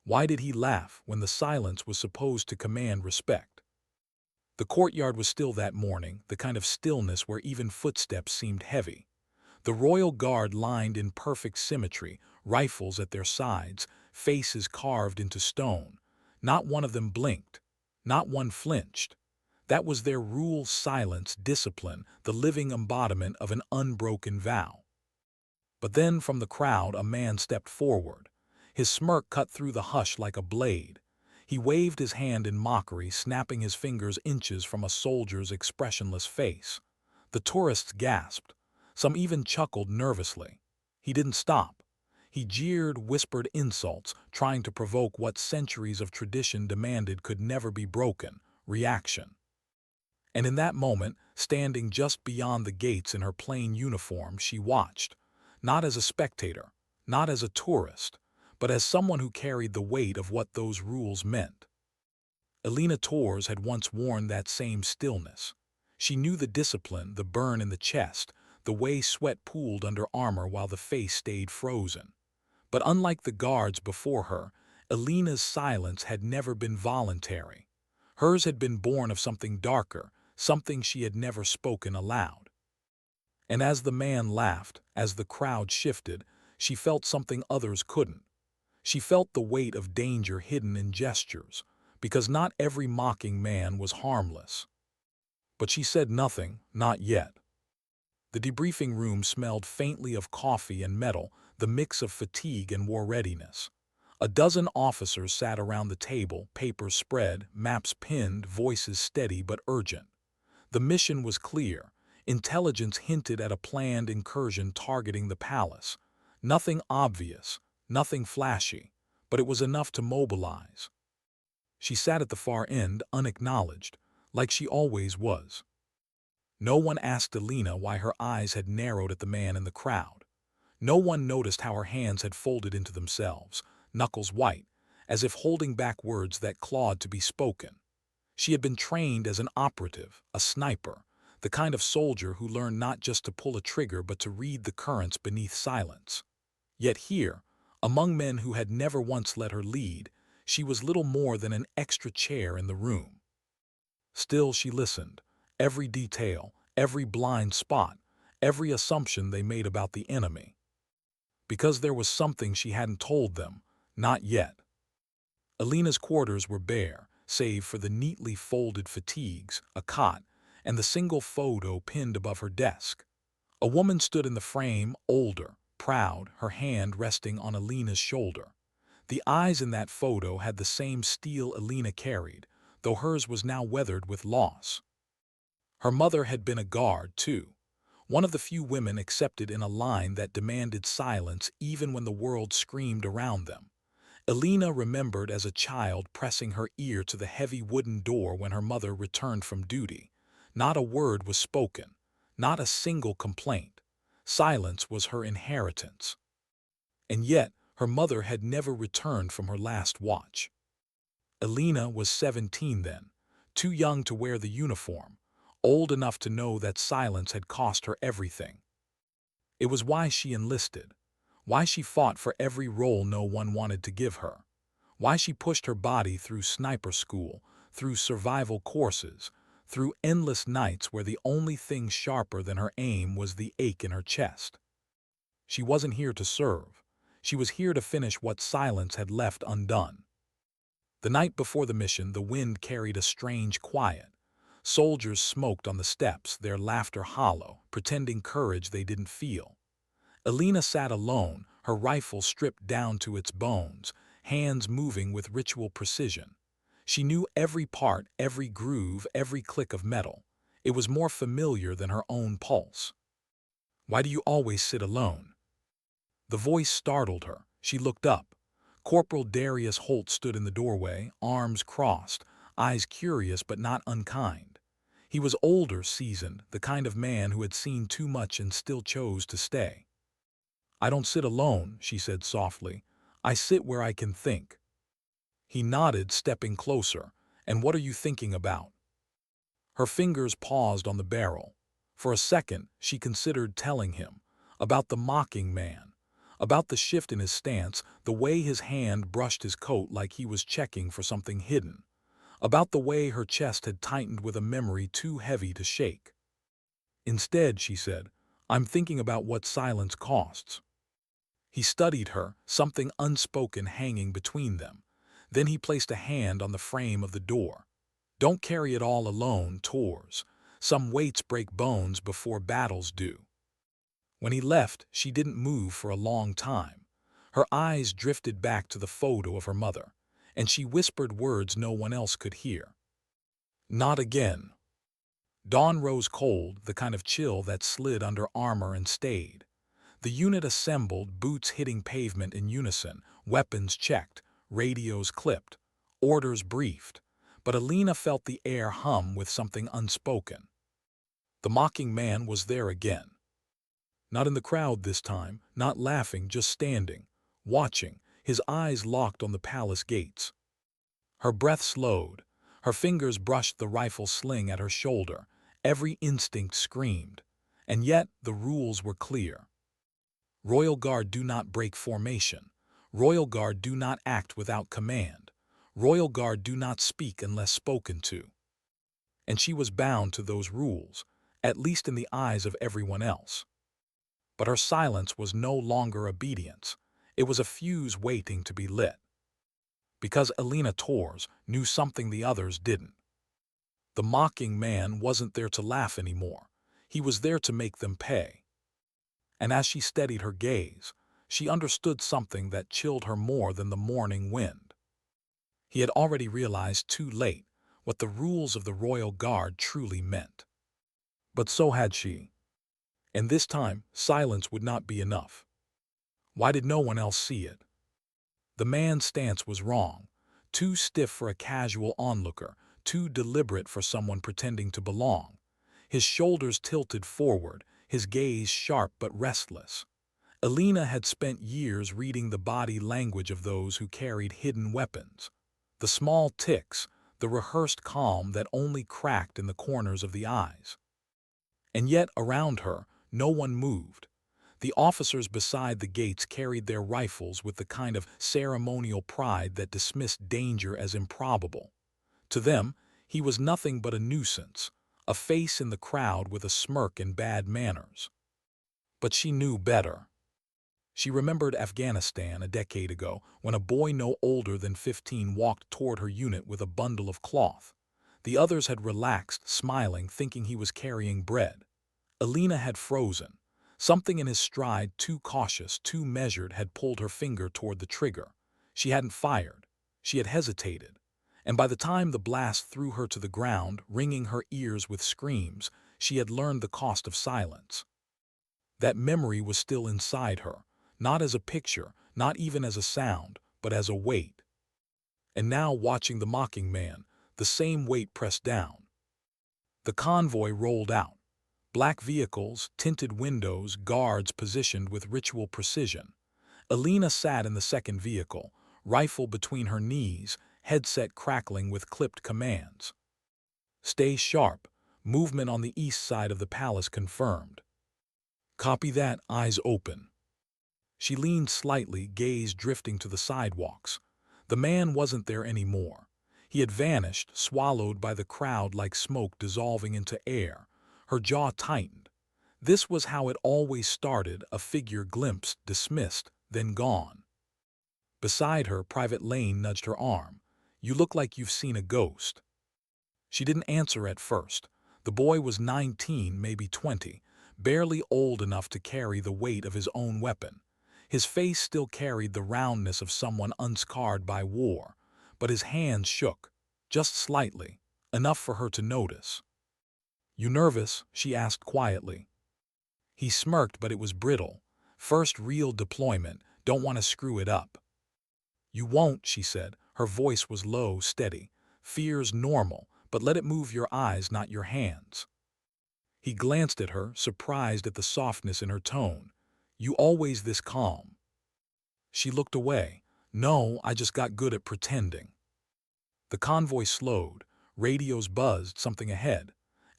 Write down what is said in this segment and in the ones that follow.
Why did he laugh when the silence was supposed to command respect? The courtyard was still that morning, the kind of stillness where even footsteps seemed heavy. The royal guard lined in perfect symmetry, rifles at their sides, faces carved into stone. Not one of them blinked. Not one flinched. That was their rule: silence, discipline, the living embodiment of an unbroken vow. But then from the crowd a man stepped forward. His smirk cut through the hush like a blade. He waved his hand in mockery, snapping his fingers inches from a soldier's expressionless face. The tourists gasped. Some even chuckled nervously. He didn't stop. He jeered, whispered insults, trying to provoke what centuries of tradition demanded could never be broken: reaction. And in that moment, standing just beyond the gates in her plain uniform, she watched, not as a spectator, not as a tourist, but as someone who carried the weight of what those rules meant. Elena Torres had once worn that same stillness. She knew the discipline, the burn in the chest, the way sweat pooled under armor while the face stayed frozen. But unlike the guards before her, Elena's silence had never been voluntary. Hers had been born of something darker, something she had never spoken aloud. And as the man laughed, as the crowd shifted, she felt something others couldn't. She felt the weight of danger hidden in gestures, because not every mocking man was harmless. But she said nothing, not yet. The debriefing room smelled faintly of coffee and metal, the mix of fatigue and war readiness. A dozen officers sat around the table, papers spread, maps pinned, voices steady but urgent. The mission was clear. Intelligence hinted at a planned incursion targeting the palace. Nothing obvious, nothing flashy, but it was enough to mobilize. She sat at the far end, unacknowledged, like she always was. No one asked Elena why her eyes had narrowed at the man in the crowd. No one noticed how her hands had folded into themselves, knuckles white, as if holding back words that clawed to be spoken. She had been trained as an operative, a sniper, the kind of soldier who learned not just to pull a trigger but to read the currents beneath silence. Yet here, among men who had never once let her lead, she was little more than an extra chair in the room. Still she listened. Every detail, every blind spot, every assumption they made about the enemy. Because there was something she hadn't told them, not yet. Elena's quarters were bare, save for the neatly folded fatigues, a cot, and the single photo pinned above her desk. A woman stood in the frame, older, proud, her hand resting on Elena's shoulder. The eyes in that photo had the same steel Elena carried, though hers was now weathered with loss. Her mother had been a guard, too, one of the few women accepted in a line that demanded silence even when the world screamed around them. Elena remembered as a child pressing her ear to the heavy wooden door when her mother returned from duty. Not a word was spoken, not a single complaint. Silence was her inheritance. And yet, her mother had never returned from her last watch. Elena was 17 then, too young to wear the uniform, old enough to know that silence had cost her everything. It was why she enlisted, why she fought for every role no one wanted to give her, why she pushed her body through sniper school, through survival courses, through endless nights where the only thing sharper than her aim was the ache in her chest. She wasn't here to serve. She was here to finish what silence had left undone. The night before the mission, the wind carried a strange quiet. Soldiers smoked on the steps, their laughter hollow, pretending courage they didn't feel. Elena sat alone, her rifle stripped down to its bones, hands moving with ritual precision. She knew every part, every groove, every click of metal. It was more familiar than her own pulse. "Why do you always sit alone?" The voice startled her. She looked up. Corporal Darius Holt stood in the doorway, arms crossed, eyes curious but not unkind. He was older, seasoned, the kind of man who had seen too much and still chose to stay. "I don't sit alone," she said softly. "I sit where I can think." He nodded, stepping closer. "And what are you thinking about?" Her fingers paused on the barrel. For a second, she considered telling him about the mocking man, About the shift in his stance, the way his hand brushed his coat like he was checking for something hidden. About the way her chest had tightened with a memory too heavy to shake. Instead, she said, I'm thinking about what silence costs. He studied her, something unspoken hanging between them. Then he placed a hand on the frame of the door. Don't carry it all alone, Tors. Some weights break bones before battles do. When he left, she didn't move for a long time. Her eyes drifted back to the photo of her mother, and she whispered words no one else could hear. Not again. Dawn rose cold, the kind of chill that slid under armor and stayed. The unit assembled, boots hitting pavement in unison, weapons checked, radios clipped, orders briefed. But Elena felt the air hum with something unspoken. The mocking man was there again. Not in the crowd this time, not laughing, just standing, watching, his eyes locked on the palace gates. Her breath slowed. Her fingers brushed the rifle sling at her shoulder. Every instinct screamed. And yet the rules were clear. Royal Guard do not break formation. Royal Guard do not act without command. Royal Guard do not speak unless spoken to. And she was bound to those rules, at least in the eyes of everyone else. But her silence was no longer obedience. It was a fuse waiting to be lit. Because Elena Tors knew something the others didn't. The mocking man wasn't there to laugh anymore. He was there to make them pay. And as she steadied her gaze, she understood something that chilled her more than the morning wind. He had already realized too late what the rules of the Royal Guard truly meant. But so had she. And this time, silence would not be enough. Why did no one else see it? The man's stance was wrong, too stiff for a casual onlooker, too deliberate for someone pretending to belong. His shoulders tilted forward, his gaze sharp but restless. Elena had spent years reading the body language of those who carried hidden weapons. The small tics, the rehearsed calm that only cracked in the corners of the eyes. And yet, around her, no one moved. The officers beside the gates carried their rifles with the kind of ceremonial pride that dismissed danger as improbable. To them, he was nothing but a nuisance, a face in the crowd with a smirk and bad manners. But she knew better. She remembered Afghanistan a decade ago when a boy no older than 15 walked toward her unit with a bundle of cloth. The others had relaxed, smiling, thinking he was carrying bread. Elena had frozen. Something in his stride, too cautious, too measured, had pulled her finger toward the trigger. She hadn't fired. She had hesitated. And by the time the blast threw her to the ground, ringing her ears with screams, she had learned the cost of silence. That memory was still inside her, not as a picture, not even as a sound, but as a weight. And now, watching the mocking man, the same weight pressed down. The convoy rolled out. Black vehicles, tinted windows, guards positioned with ritual precision. Elena sat in the second vehicle, rifle between her knees, headset crackling with clipped commands. Stay sharp. Movement on the east side of the palace confirmed. Copy that, eyes open. She leaned slightly, gaze drifting to the sidewalks. The man wasn't there anymore. He had vanished, swallowed by the crowd like smoke dissolving into air. Her jaw tightened. This was how it always started, a figure glimpsed, dismissed, then gone. Beside her, Private Lane nudged her arm. You look like you've seen a ghost. She didn't answer at first. The boy was 19, maybe 20, barely old enough to carry the weight of his own weapon. His face still carried the roundness of someone unscarred by war, but his hands shook, just slightly, enough for her to notice. You nervous? She asked quietly. He smirked, but it was brittle. First real deployment, don't want to screw it up. You won't, she said. Her voice was low, steady. Fear's normal, but let it move your eyes, not your hands. He glanced at her, surprised at the softness in her tone. You always this calm. She looked away. No, I just got good at pretending. The convoy slowed. Radios buzzed, something ahead.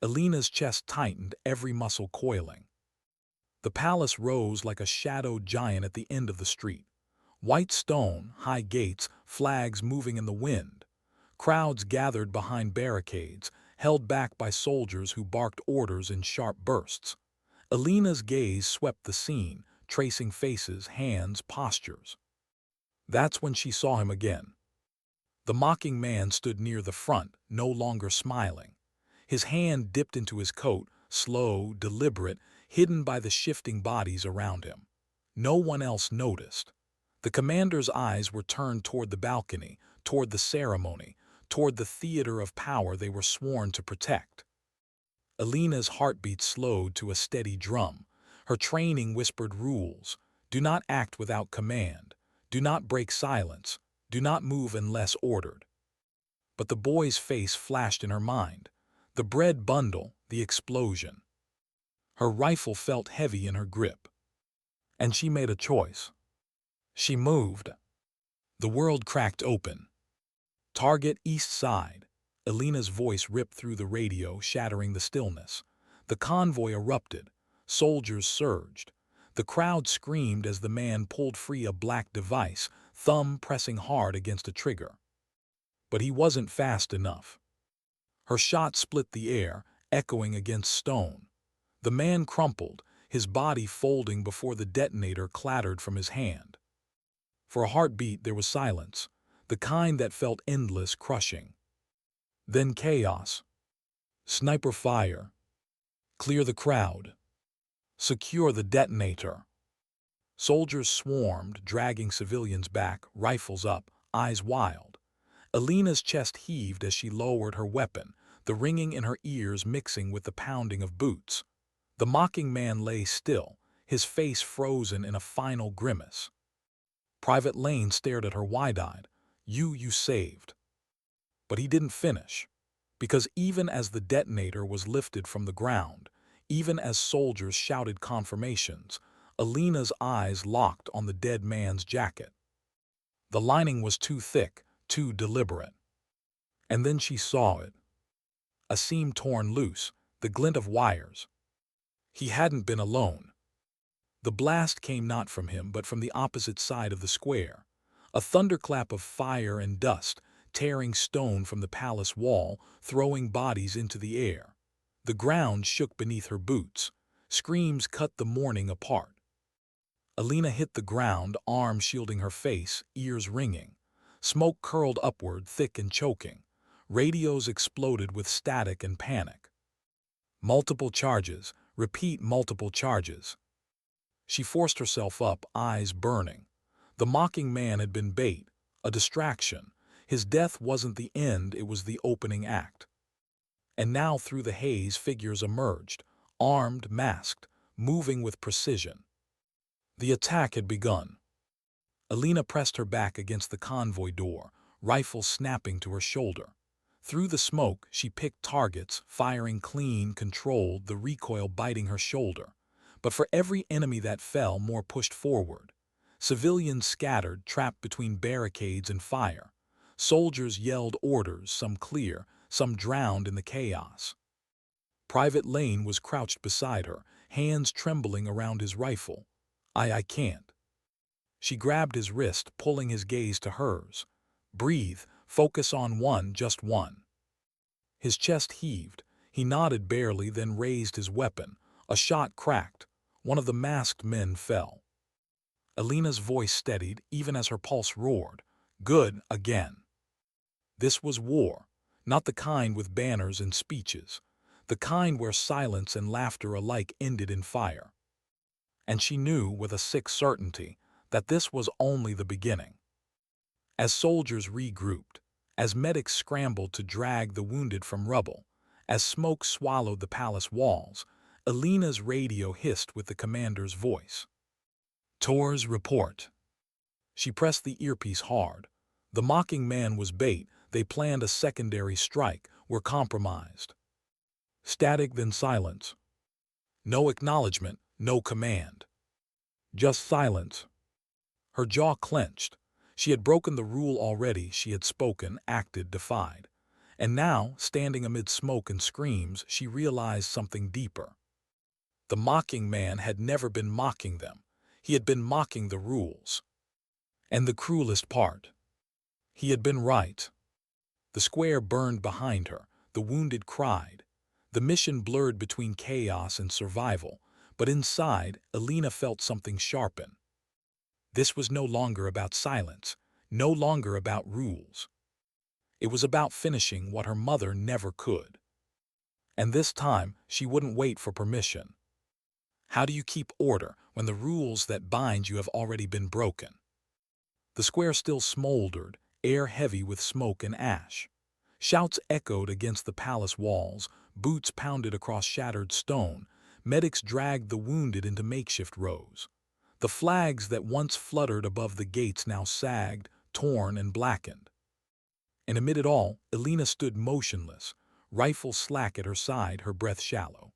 Elena's chest tightened, every muscle coiling. The palace rose like a shadowed giant at the end of the street. White stone, high gates, flags moving in the wind. Crowds gathered behind barricades, held back by soldiers who barked orders in sharp bursts. Elena's gaze swept the scene, tracing faces, hands, postures. That's when she saw him again. The mocking man stood near the front, no longer smiling. His hand dipped into his coat, slow, deliberate, hidden by the shifting bodies around him. No one else noticed. The commander's eyes were turned toward the balcony, toward the ceremony, toward the theater of power they were sworn to protect. Elena's heartbeat slowed to a steady drum. Her training whispered rules. Do not act without command. Do not break silence. Do not move unless ordered. But the boy's face flashed in her mind. The bread bundle, the explosion. Her rifle felt heavy in her grip. And she made a choice. She moved. The world cracked open. Target east side. Elena's voice ripped through the radio, shattering the stillness. The convoy erupted. Soldiers surged. The crowd screamed as the man pulled free a black device, thumb pressing hard against a trigger. But he wasn't fast enough. Her shot split the air, echoing against stone. The man crumpled, his body folding before the detonator clattered from his hand. For a heartbeat there was silence, the kind that felt endless, crushing. Then chaos. Sniper fire. Clear the crowd. Secure the detonator. Soldiers swarmed, dragging civilians back, rifles up, eyes wild. Elena's chest heaved as she lowered her weapon, the ringing in her ears mixing with the pounding of boots. The mocking man lay still, his face frozen in a final grimace. Private Lane stared at her wide-eyed. You saved. But he didn't finish, because even as the detonator was lifted from the ground, even as soldiers shouted confirmations, Elena's eyes locked on the dead man's jacket. The lining was too thick, too deliberate. And then she saw it. A seam torn loose, the glint of wires. He hadn't been alone. The blast came not from him but from the opposite side of the square. A thunderclap of fire and dust, tearing stone from the palace wall, throwing bodies into the air. The ground shook beneath her boots. Screams cut the morning apart. Elena hit the ground, arms shielding her face, ears ringing. Smoke curled upward, thick and choking. Radios exploded with static and panic. Multiple charges, repeat multiple charges. She forced herself up, eyes burning. The mocking man had been bait, a distraction. His death wasn't the end, it was the opening act. And now through the haze figures emerged, armed, masked, moving with precision. The attack had begun. Elena pressed her back against the convoy door, rifle snapping to her shoulder. Through the smoke, she picked targets, firing clean, controlled, the recoil biting her shoulder. But for every enemy that fell, more pushed forward. Civilians scattered, trapped between barricades and fire. Soldiers yelled orders, some clear, some drowned in the chaos. Private Lane was crouched beside her, hands trembling around his rifle. I can't. She grabbed his wrist, pulling his gaze to hers. Breathe, focus on one, just one. His chest heaved. He nodded barely, then raised his weapon. A shot cracked. One of the masked men fell. Elena's voice steadied, even as her pulse roared. Good, again. This was war, not the kind with banners and speeches, the kind where silence and laughter alike ended in fire. And she knew with a sick certainty that this was only the beginning. As soldiers regrouped, as medics scrambled to drag the wounded from rubble, as smoke swallowed the palace walls, Elena's radio hissed with the commander's voice. Tor's report. She pressed the earpiece hard. The mocking man was bait. They planned a secondary strike, were compromised. Static, then silence. No acknowledgement, no command. Just silence. Her jaw clenched. She had broken the rule already. She had spoken, acted, defied. And now, standing amid smoke and screams, she realized something deeper. The mocking man had never been mocking them. He had been mocking the rules. And the cruelest part, he had been right. The square burned behind her, the wounded cried. The mission blurred between chaos and survival, but inside, Elena felt something sharpen. This was no longer about silence, no longer about rules. It was about finishing what her mother never could. And this time, she wouldn't wait for permission. How do you keep order when the rules that bind you have already been broken? The square still smoldered, air heavy with smoke and ash. Shouts echoed against the palace walls, boots pounded across shattered stone, medics dragged the wounded into makeshift rows. The flags that once fluttered above the gates now sagged, torn and blackened. And amid it all, Elena stood motionless, rifle slack at her side, her breath shallow.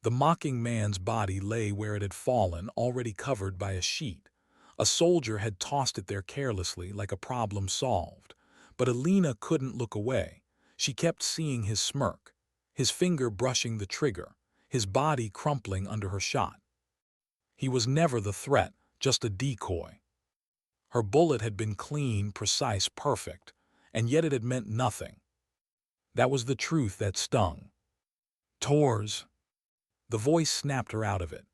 The mocking man's body lay where it had fallen, already covered by a sheet. A soldier had tossed it there carelessly, like a problem solved. But Elena couldn't look away. She kept seeing his smirk, his finger brushing the trigger, his body crumpling under her shot. He was never the threat, just a decoy. Her bullet had been clean, precise, perfect, and yet it had meant nothing. That was the truth that stung. Tors. The voice snapped her out of it.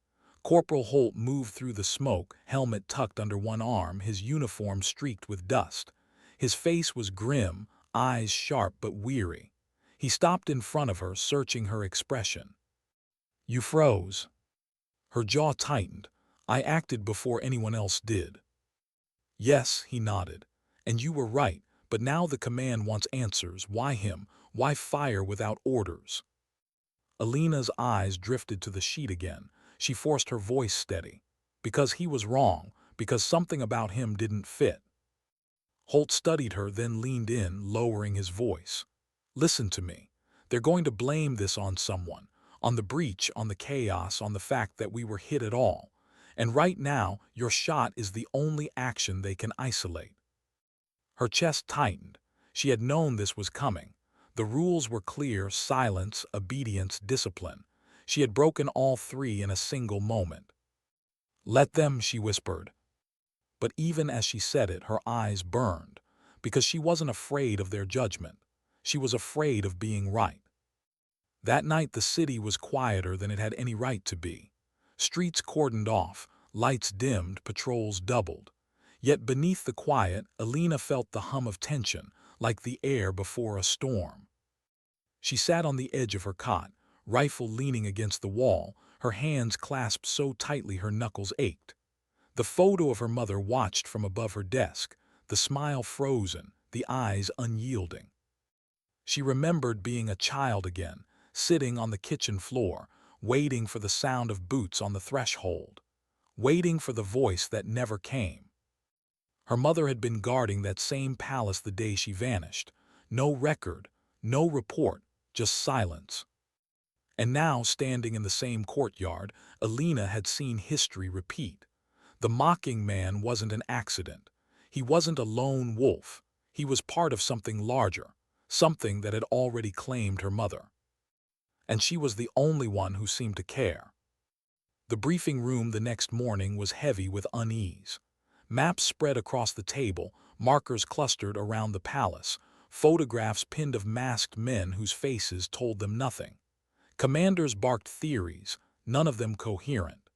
Corporal Holt moved through the smoke, helmet tucked under one arm, his uniform streaked with dust. His face was grim, eyes sharp but weary. He stopped in front of her, searching her expression. You froze. Her jaw tightened. I acted before anyone else did. Yes, he nodded. And you were right, but now the command wants answers. Why him? Why fire without orders? Elena's eyes drifted to the sheet again. She forced her voice steady. Because he was wrong, because something about him didn't fit. Holt studied her, then leaned in, lowering his voice. Listen to me. They're going to blame this on someone. On the breach, on the chaos, on the fact that we were hit at all. And right now, your shot is the only action they can isolate. Her chest tightened. She had known this was coming. The rules were clear: silence, obedience, discipline. She had broken all three in a single moment. Let them, she whispered. But even as she said it, her eyes burned, because she wasn't afraid of their judgment. She was afraid of being right. That night the city was quieter than it had any right to be. Streets cordoned off, lights dimmed, patrols doubled. Yet beneath the quiet, Elena felt the hum of tension, like the air before a storm. She sat on the edge of her cot, rifle leaning against the wall, her hands clasped so tightly her knuckles ached. The photo of her mother watched from above her desk, the smile frozen, the eyes unyielding. She remembered being a child again, sitting on the kitchen floor, waiting for the sound of boots on the threshold, waiting for the voice that never came. Her mother had been guarding that same palace the day she vanished. No record, no report, just silence. And now, standing in the same courtyard, Elena had seen history repeat. The mocking man wasn't an accident. He wasn't a lone wolf. He was part of something larger, something that had already claimed her mother. And she was the only one who seemed to care. The briefing room the next morning was heavy with unease. Maps spread across the table, markers clustered around the palace, photographs pinned of masked men whose faces told them nothing. Commanders barked theories, none of them coherent.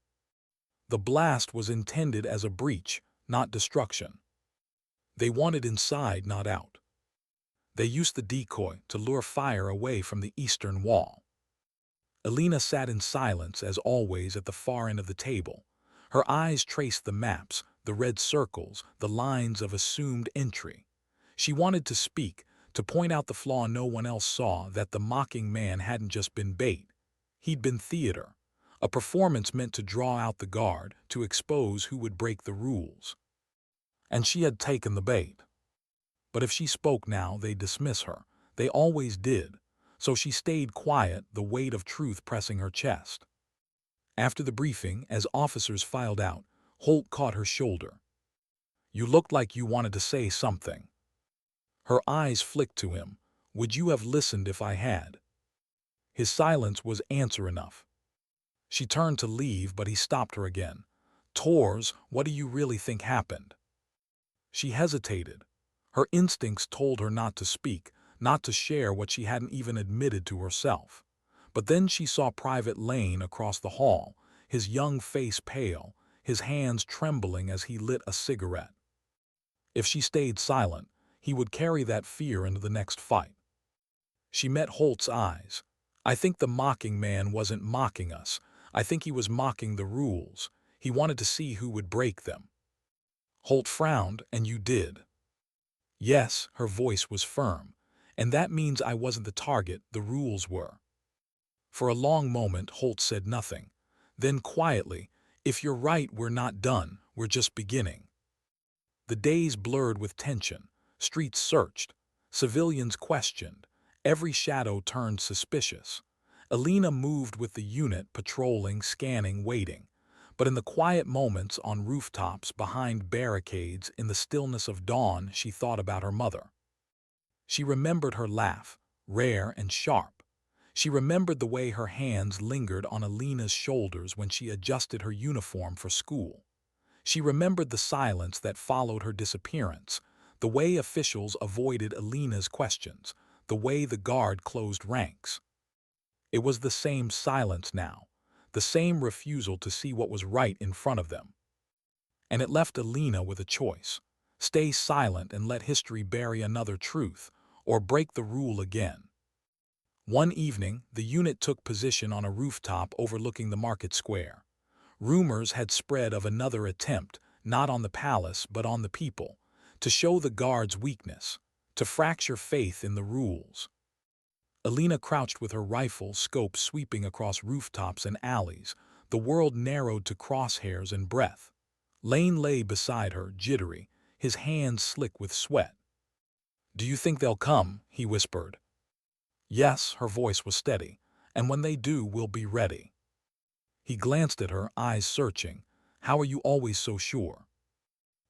The blast was intended as a breach, not destruction. They wanted inside, not out. They used the decoy to lure fire away from the eastern wall. Elena sat in silence, as always, at the far end of the table. Her eyes traced the maps, the red circles, the lines of assumed entry. She wanted to speak, to point out the flaw no one else saw, that the mocking man hadn't just been bait. He'd been theater, a performance meant to draw out the guard, to expose who would break the rules. And she had taken the bait. But if she spoke now, they'd dismiss her. They always did. So she stayed quiet, the weight of truth pressing her chest. After the briefing, as officers filed out, Holt caught her shoulder. You looked like you wanted to say something. Her eyes flicked to him. Would you have listened if I had? His silence was answer enough. She turned to leave, but he stopped her again. "Tors, what do you really think happened?" She hesitated. Her instincts told her not to speak, not to share what she hadn't even admitted to herself. But then she saw Private Lane across the hall, his young face pale, his hands trembling as he lit a cigarette. If she stayed silent, he would carry that fear into the next fight. She met Holt's eyes. "I think the mocking man wasn't mocking us. I think he was mocking the rules. He wanted to see who would break them." Holt frowned. "And you did?" "Yes," her voice was firm. "And that means I wasn't the target, the rules were." For a long moment Holt said nothing. Then quietly, "If you're right, we're not done, we're just beginning." The days blurred with tension. Streets searched. Civilians questioned. Every shadow turned suspicious. Elena moved with the unit, patrolling, scanning, waiting. But in the quiet moments on rooftops, behind barricades, in the stillness of dawn, she thought about her mother. She remembered her laugh, rare and sharp. She remembered the way her hands lingered on Elena's shoulders when she adjusted her uniform for school. She remembered the silence that followed her disappearance, the way officials avoided Elena's questions, the way the guard closed ranks. It was the same silence now, the same refusal to see what was right in front of them. And it left Elena with a choice: stay silent and let history bury another truth, or break the rule again. One evening, the unit took position on a rooftop overlooking the market square. Rumors had spread of another attempt, not on the palace but on the people, to show the guards weakness, to fracture faith in the rules. Elena crouched with her rifle scope sweeping across rooftops and alleys, the world narrowed to crosshairs and breath. Lane lay beside her, jittery, his hands slick with sweat. "Do you think they'll come?" he whispered. "Yes," her voice was steady, "and when they do, we'll be ready." He glanced at her, eyes searching. "How are you always so sure?"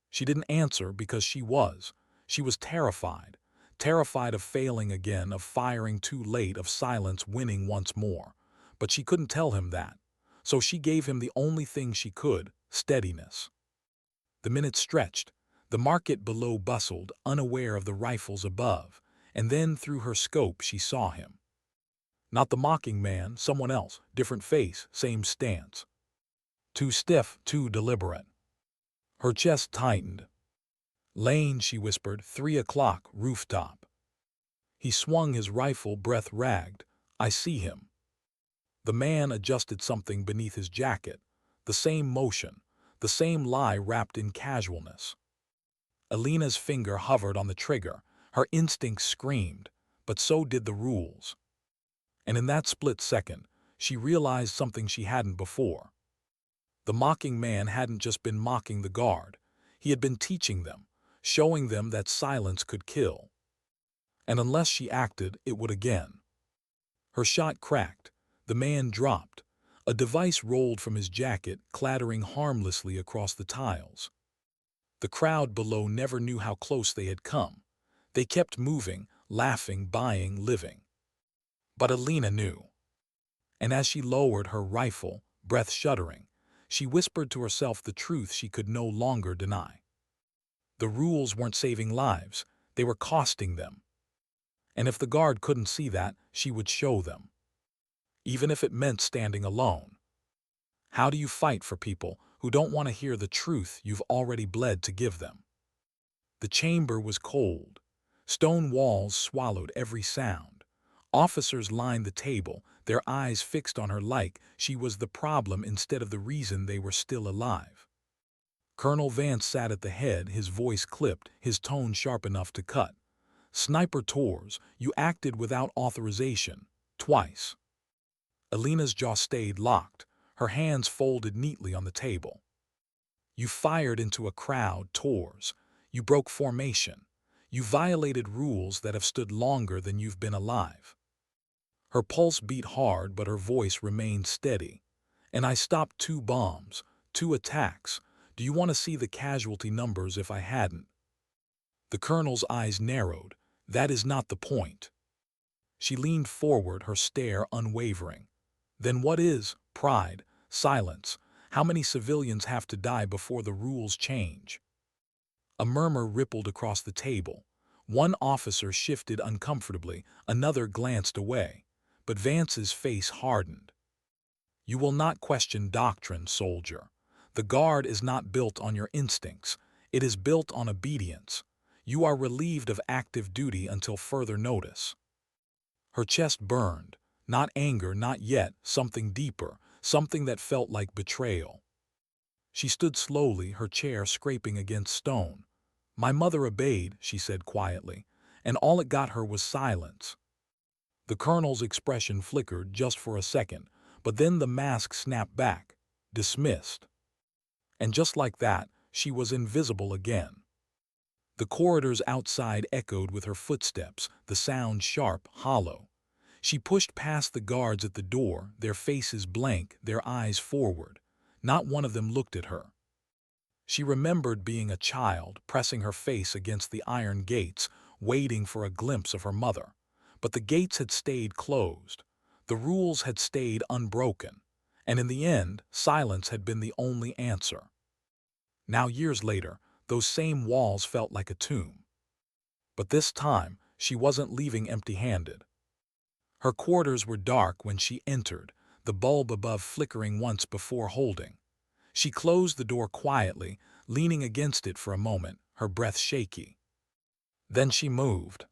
She didn't answer because she was. She was terrified. Terrified of failing again, of firing too late, of silence winning once more. But she couldn't tell him that. So she gave him the only thing she could: steadiness. The minutes stretched. The market below bustled, unaware of the rifles above. And then through her scope she saw him. Not the mocking man, someone else, different face, same stance. Too stiff, too deliberate. Her chest tightened. "Lane," she whispered, 3 o'clock, rooftop." He swung his rifle, breath ragged. "I see him." The man adjusted something beneath his jacket. The same motion, the same lie wrapped in casualness. Elena's finger hovered on the trigger. Her instincts screamed, but so did the rules. And in that split second, she realized something she hadn't before. The mocking man hadn't just been mocking the guard. He had been teaching them, showing them that silence could kill. And unless she acted, it would again. Her shot cracked. The man dropped. A device rolled from his jacket, clattering harmlessly across the tiles. The crowd below never knew how close they had come. They kept moving, laughing, buying, living. But Elena knew. And as she lowered her rifle, breath shuddering, she whispered to herself the truth she could no longer deny. The rules weren't saving lives, they were costing them. And if the guard couldn't see that, she would show them. Even if it meant standing alone. How do you fight for people who don't want to hear the truth you've already bled to give them? The chamber was cold. Stone walls swallowed every sound. Officers lined the table, their eyes fixed on her like she was the problem instead of the reason they were still alive. Colonel Vance sat at the head, his voice clipped, his tone sharp enough to cut. "Sniper Tors, you acted without authorization, twice." Elena's jaw stayed locked, her hands folded neatly on the table. "You fired into a crowd, Tors. You broke formation. You violated rules that have stood longer than you've been alive." Her pulse beat hard, but her voice remained steady. "And I stopped 2 bombs, 2 attacks. Do you want to see the casualty numbers if I hadn't?" The colonel's eyes narrowed. "That is not the point." She leaned forward, her stare unwavering. "Then what is? Pride? Silence. How many civilians have to die before the rules change? A murmur rippled across the table. One officer shifted uncomfortably, another glanced away. But Vance's face hardened. You will not question doctrine, soldier. The Guard is not built on your instincts. It is built on obedience. You are relieved of active duty until further notice. Her chest burned. Not anger, not yet, something deeper, something that felt like betrayal. She stood slowly, her chair scraping against stone. My mother obeyed, she said quietly, and all it got her was silence. The colonel's expression flickered just for a second, but then the mask snapped back. Dismissed. And just like that, she was invisible again. The corridors outside echoed with her footsteps, the sound sharp, hollow. She pushed past the guards at the door, their faces blank, their eyes forward. Not one of them looked at her. She remembered being a child, pressing her face against the iron gates, waiting for a glimpse of her mother. But the gates had stayed closed. The rules had stayed unbroken. And in the end, silence had been the only answer. Now, years later, those same walls felt like a tomb. But this time, she wasn't leaving empty-handed. Her quarters were dark when she entered, the bulb above flickering once before holding. She closed the door quietly, leaning against it for a moment, her breath shaky. Then she moved.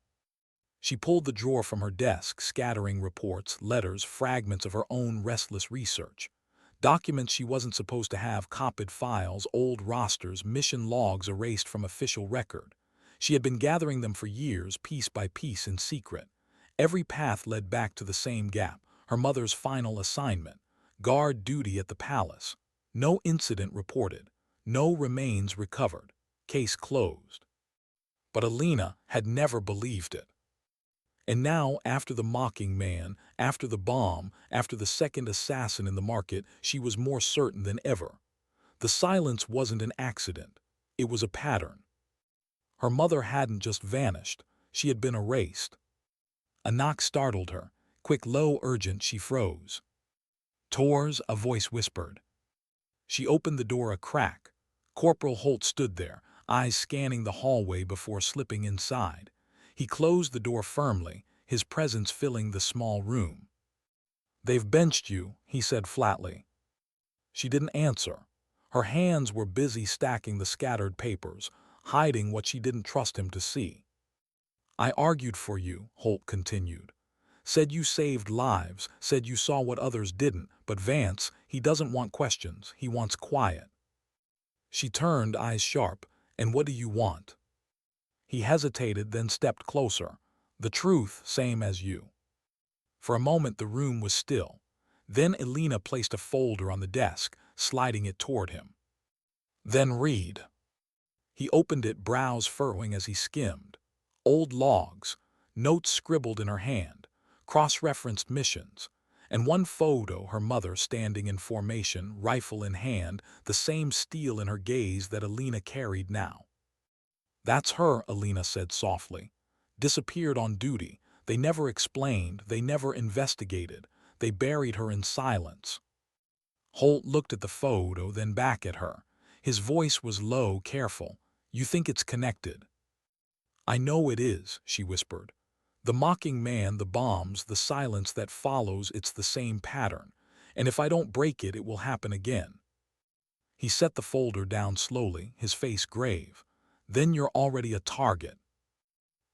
She pulled the drawer from her desk, scattering reports, letters, fragments of her own restless research. Documents she wasn't supposed to have, copied files, old rosters, mission logs erased from official record. She had been gathering them for years, piece by piece in secret. Every path led back to the same gap, her mother's final assignment, guard duty at the palace. No incident reported, no remains recovered, case closed. But Elena had never believed it. And now, after the mocking man, after the bomb, after the second assassin in the market, she was more certain than ever. The silence wasn't an accident. It was a pattern. Her mother hadn't just vanished. She had been erased. A knock startled her. Quick, low, urgent, she froze. Tors, a voice whispered. She opened the door a crack. Corporal Holt stood there, eyes scanning the hallway before slipping inside. He closed the door firmly, his presence filling the small room. "They've benched you," he said flatly. She didn't answer. Her hands were busy stacking the scattered papers, hiding what she didn't trust him to see. "I argued for you," Holt continued. "Said you saved lives, said you saw what others didn't, but Vance, he doesn't want questions, he wants quiet." She turned, eyes sharp. "And what do you want?" He hesitated, then stepped closer. "The truth, same as you." For a moment the room was still. Then Elena placed a folder on the desk, sliding it toward him. "Then read." He opened it, brows furrowing as he skimmed. Old logs, notes scribbled in her hand, cross-referenced missions, and one photo, her mother standing in formation, rifle in hand, the same steel in her gaze that Elena carried now. "That's her," Elena said softly. "Disappeared on duty. They never explained, they never investigated. They buried her in silence." Holt looked at the photo, then back at her. His voice was low, careful. "You think it's connected?" "I know it is," she whispered. "The mocking man, the bombs, the silence that follows, it's the same pattern. And if I don't break it, it will happen again." He set the folder down slowly, his face grave. "Then you're already a target."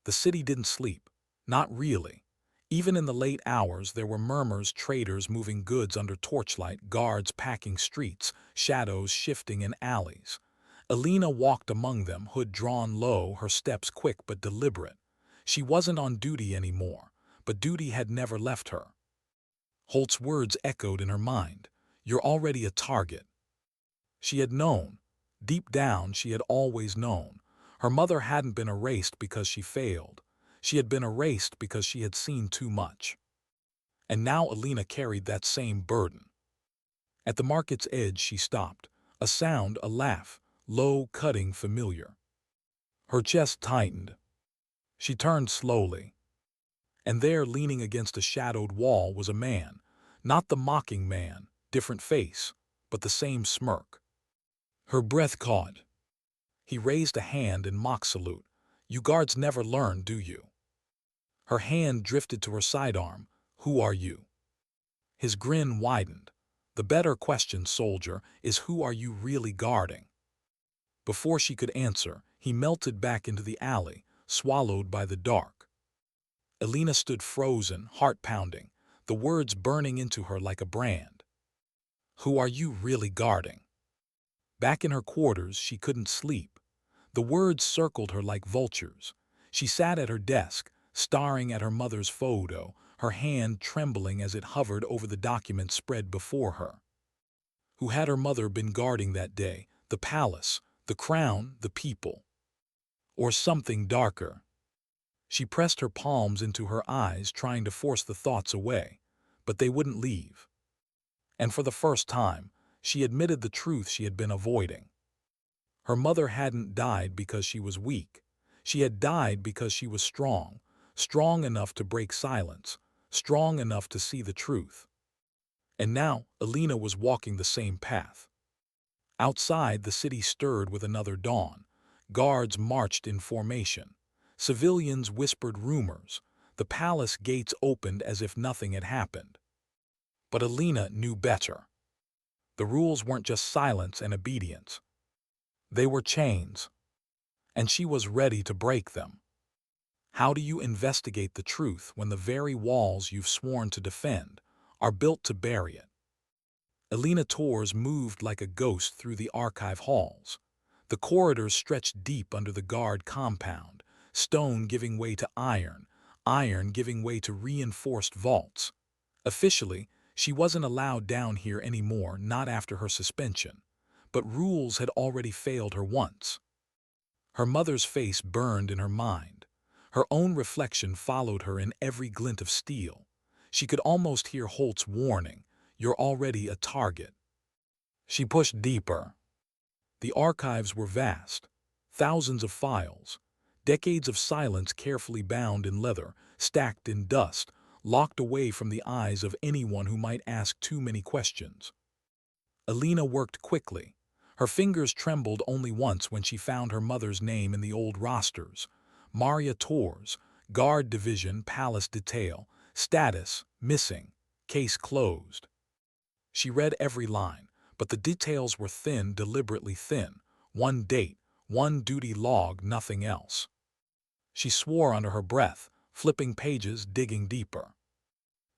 The city didn't sleep. Not really. Even in the late hours, there were murmurs, traders moving goods under torchlight, guards packing streets, shadows shifting in alleys. Elena walked among them, hood drawn low, her steps quick but deliberate. She wasn't on duty anymore, but duty had never left her. Holt's words echoed in her mind. "You're already a target." She had known. Deep down, she had always known. Her mother hadn't been erased because she failed. She had been erased because she had seen too much. And now Elena carried that same burden. At the market's edge, she stopped. A sound, a laugh, low, cutting, familiar. Her chest tightened. She turned slowly. And there, leaning against a shadowed wall, was a man. Not the mocking man, different face, but the same smirk. Her breath caught. He raised a hand in mock salute. "You guards never learn, do you?" Her hand drifted to her sidearm. "Who are you?" His grin widened. "The better question, soldier, is who are you really guarding?" Before she could answer, he melted back into the alley, swallowed by the dark. Elena stood frozen, heart pounding, the words burning into her like a brand. "Who are you really guarding?" Back in her quarters, she couldn't sleep. The words circled her like vultures. She sat at her desk, staring at her mother's photo, her hand trembling as it hovered over the document spread before her. Who had her mother been guarding that day? The palace, the crown, the people. Or something darker? She pressed her palms into her eyes, trying to force the thoughts away, but they wouldn't leave. And for the first time, she admitted the truth she had been avoiding. Her mother hadn't died because she was weak. She had died because she was strong, strong enough to break silence, strong enough to see the truth. And now, Elena was walking the same path. Outside, the city stirred with another dawn. Guards marched in formation. Civilians whispered rumors. The palace gates opened as if nothing had happened. But Elena knew better. The rules weren't just silence and obedience. They were chains, and she was ready to break them. How do you investigate the truth when the very walls you've sworn to defend are built to bury it? Elena Torres moved like a ghost through the archive halls. The corridors stretched deep under the guard compound, stone giving way to iron, iron giving way to reinforced vaults. Officially, she wasn't allowed down here anymore, not after her suspension. But rules had already failed her once. Her mother's face burned in her mind. Her own reflection followed her in every glint of steel. She could almost hear Holt's warning, "You're already a target." She pushed deeper. The archives were vast. Thousands of files. Decades of silence carefully bound in leather, stacked in dust, locked away from the eyes of anyone who might ask too many questions. Elena worked quickly. Her fingers trembled only once when she found her mother's name in the old rosters. Maria Torres, Guard Division, Palace Detail, status, missing, case closed. She read every line, but the details were thin, deliberately thin. One date, one duty log, nothing else. She swore under her breath, flipping pages, digging deeper.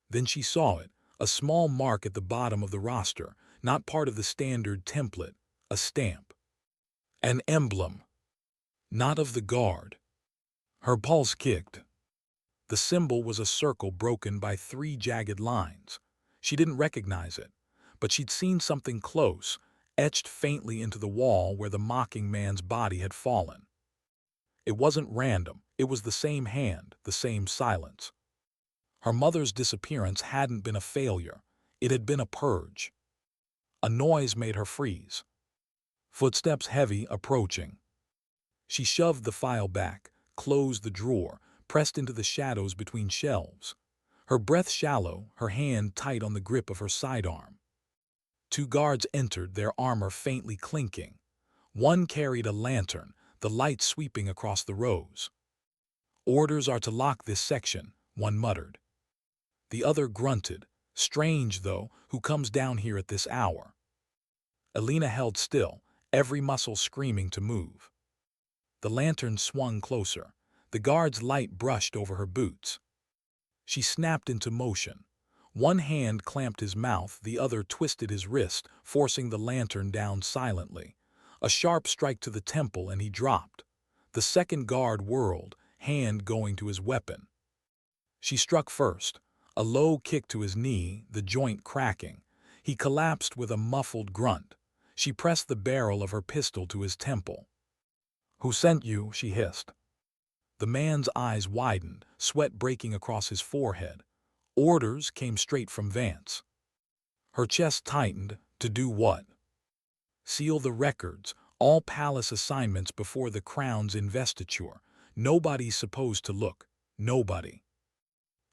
Then she saw it, a small mark at the bottom of the roster, not part of the standard template, a stamp. An emblem. Not of the guard. Her pulse kicked. The symbol was a circle broken by 3 jagged lines. She didn't recognize it, but she'd seen something close, etched faintly into the wall where the mocking man's body had fallen. It wasn't random. It was the same hand, the same silence. Her mother's disappearance hadn't been a failure. It had been a purge. A noise made her freeze. Footsteps heavy, approaching. She shoved the file back, closed the drawer, pressed into the shadows between shelves. Her breath shallow, her hand tight on the grip of her sidearm. 2 guards entered, their armor faintly clinking. One carried a lantern, the light sweeping across the rows. "Orders are to lock this section," one muttered. The other grunted. "Strange, though, who comes down here at this hour?" Elena held still, every muscle screaming to move. The lantern swung closer. The guard's light brushed over her boots. She snapped into motion. One hand clamped his mouth, the other twisted his wrist, forcing the lantern down silently. A sharp strike to the temple and he dropped. The second guard whirled, hand going to his weapon. She struck first. A low kick to his knee, the joint cracking. He collapsed with a muffled grunt. She pressed the barrel of her pistol to his temple. "Who sent you?" she hissed. The man's eyes widened, sweat breaking across his forehead. "Orders came straight from Vance." Her chest tightened. To do what? Seal the records, all palace assignments before the crown's investiture. Nobody's supposed to look. Nobody.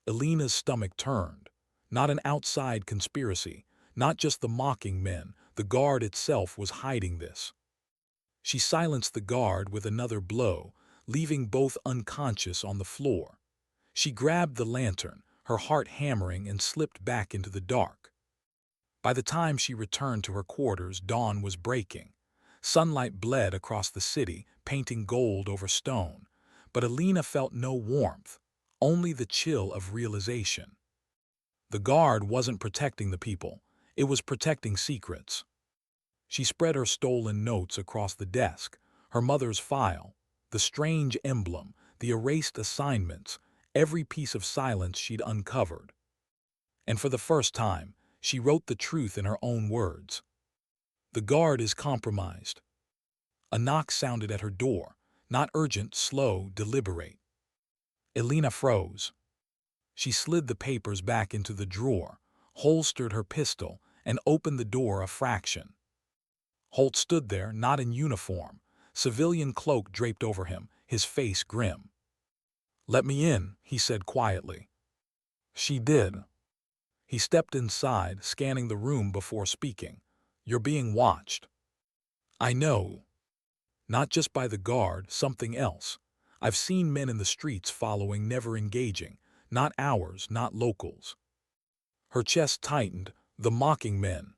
Elena's stomach turned. Not an outside conspiracy. Not just the mocking men, the guard itself was hiding this. She silenced the guard with another blow, leaving both unconscious on the floor. She grabbed the lantern, her heart hammering, and slipped back into the dark. By the time she returned to her quarters, dawn was breaking. Sunlight bled across the city, painting gold over stone. But Elena felt no warmth, only the chill of realization. The guard wasn't protecting the people, it was protecting secrets. She spread her stolen notes across the desk, her mother's file, the strange emblem, the erased assignments, every piece of silence she'd uncovered. And for the first time, she wrote the truth in her own words. The guard is compromised. A knock sounded at her door, not urgent, slow, deliberate. Elena froze. She slid the papers back into the drawer, holstered her pistol, and opened the door a fraction. Holt stood there, not in uniform, civilian cloak draped over him, his face grim. "Let me in," he said quietly. She did. He stepped inside, scanning the room before speaking. "You're being watched." "I know." "Not just by the guard, something else. I've seen men in the streets following, never engaging. Not ours, not locals." Her chest tightened. "The mocking men."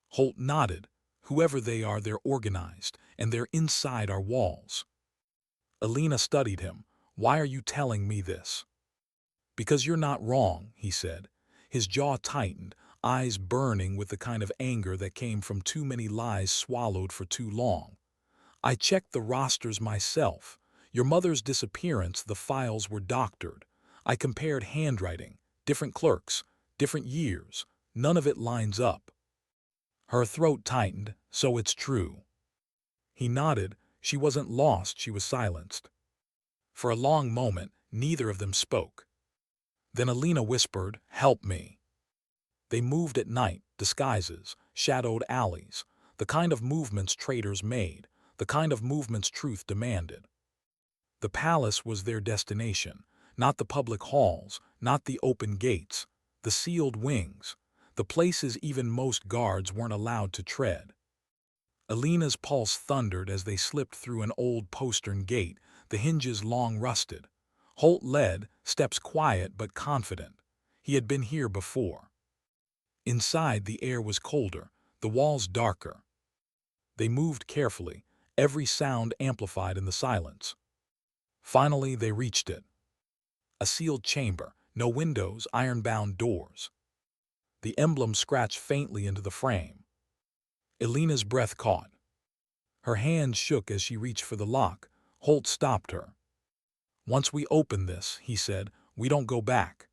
Holt nodded. "Whoever they are, they're organized, and they're inside our walls." Elena studied him. "Why are you telling me this?" "Because you're not wrong," he said. His jaw tightened, eyes burning with the kind of anger that came from too many lies swallowed for too long. "I checked the rosters myself. Your mother's disappearance, the files were doctored. I compared handwriting, different clerks, different years. None of it lines up." Her throat tightened. "So it's true." He nodded. She wasn't lost, she was silenced. For a long moment, neither of them spoke. Then Elena whispered, "Help me." They moved at night, disguises, shadowed alleys, the kind of movements traitors made, the kind of movements truth demanded. The palace was their destination, not the public halls, not the open gates, the sealed wings, the places even most guards weren't allowed to tread. Elena's pulse thundered as they slipped through an old postern gate, the hinges long rusted. Holt led, steps quiet but confident. He had been here before. Inside, the air was colder, the walls darker. They moved carefully, every sound amplified in the silence. Finally, they reached it. A sealed chamber, no windows, iron-bound doors. The emblem scratched faintly into the frame. Elena's breath caught. Her hand shook as she reached for the lock. Holt stopped her. "Once we open this," he said, "we don't go back."